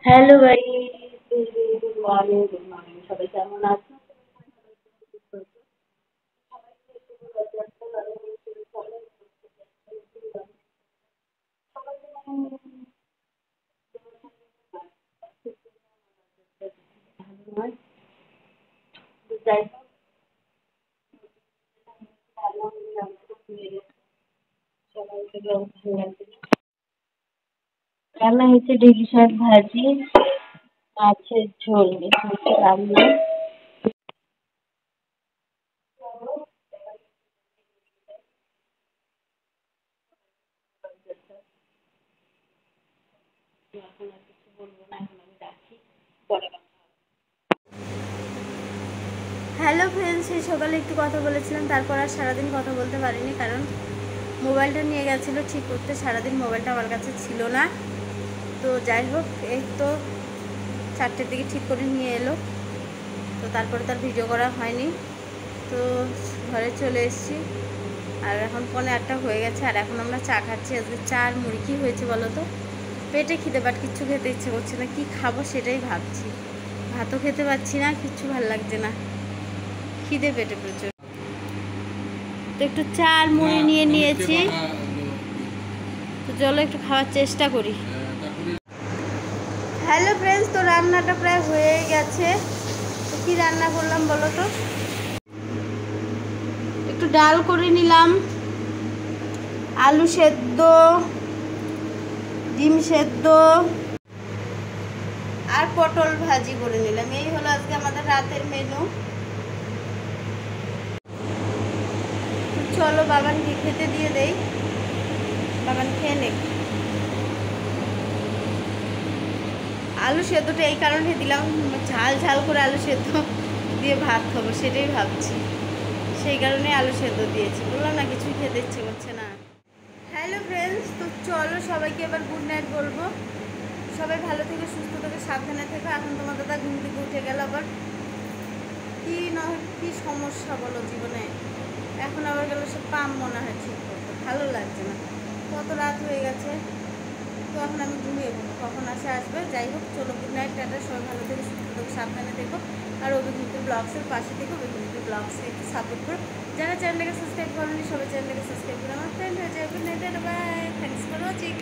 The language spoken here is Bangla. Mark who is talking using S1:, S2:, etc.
S1: Hello guys, good morning, good morning. সবাই কেমন আছো? ভালো নয়। তো যাই হোক, সকাল থেকে উঠে গেছে। রান্না হয়েছে ঢেঁড়ি শাক ভাজি, মাছের ঝোল, এই হচ্ছে রান্না। এখন আর কিছু বলবো না, এখন আমি রাখি, পরে কথা হবে।
S2: হ্যালো ফ্রেন্ডস, সেই সকালে একটু কথা বলেছিলাম, তারপর আর সারাদিন কথা বলতে পারিনি, কারণ মোবাইলটা নিয়ে গেছিলো ঠিক করতে। সারাদিন মোবাইলটা আমার কাছে ছিল না। তো যাই হোক, এই তো 4টের দিকে ঠিক করে নিয়ে এলো। তো তারপরে তার ভিডিও করা হয়নি। তো ঘরে চলে এসেছি, আর এখন 7:45 হয়ে গেছে, আর এখন আমরা চা খাচ্ছি। আজকে চা আর মুড়ি। কী হয়েছে বলো তো, পেটে খিদে, বাট কিচ্ছু খেতে ইচ্ছে করছে না। কি খাবো সেটাই ভাবছি। ভাতও খেতে পারছি না, কিচ্ছু ভালো লাগছে না, খিদে পেটে প্রচুর। তো একটু চা আর মুড়ি নিয়ে নিয়েছি। তো চলো একটু খাওয়ার চেষ্টা করি। হ্যালো ফ্রেন্ডস, তো রান্নাটা প্রায় হয়েই গেছে। তো কী রান্না করলাম বলো তো, একটু ডাল করে নিলাম, আলু সেদ্ধ, ডিম সেদ্ধ আর পটল ভাজি করে নিলাম। এই হলো আজকে আমাদের রাতের মেনু। চলো বাবানকে খেতে দিয়ে দেই, বাবান খেয়ে নে। আলু সেদ্ধটা এই কারণে দিলাম, ঝাল ঝাল করে আলু সেদ্ধ দিয়ে ভাত খাবো সেটাই ভাবছি, সেই কারণে আলু সেদ্ধ দিয়েছি। বললাম না, কিছুই খেতে ইচ্ছে করছে না। হ্যালো ফ্রেন্ডস, তো চলো সবাইকে এবার গুড নাইট বলবো। সবাই ভালো থেকে, সুস্থ থেকে, সাবধানে থেকো। এখন তোমার দাদা ঘুম থেকে উঠে গেল, আবার কি সমস্যা বলো জীবনে। এখন আবার গেল সে পাম মনে হয় ঠিক করতে, ভালো লাগছে না। কত রাত হয়ে গেছে, তো এখন আমি ঘুমিয়ে পড়বো, কখন আসবে। যাই হোক, চলো গুড নাইট, টাটা। সবাই ভালো থেকে, সুস্থ থেকে, সাবধানে থেকো। আর অভিজ্ঞতা ব্লগসের পাশে থেকে অভিজ্ঞতা ব্লগসকে একটু সাপোর্ট করো। যারা চ্যানেলটাকে সাবস্ক্রাইব করেনি, সবাই চ্যানেলটাকে সাবস্ক্রাইব করে আমার ফ্রেন্ড হয়ে যায়। Good night, bye, thanks for watching.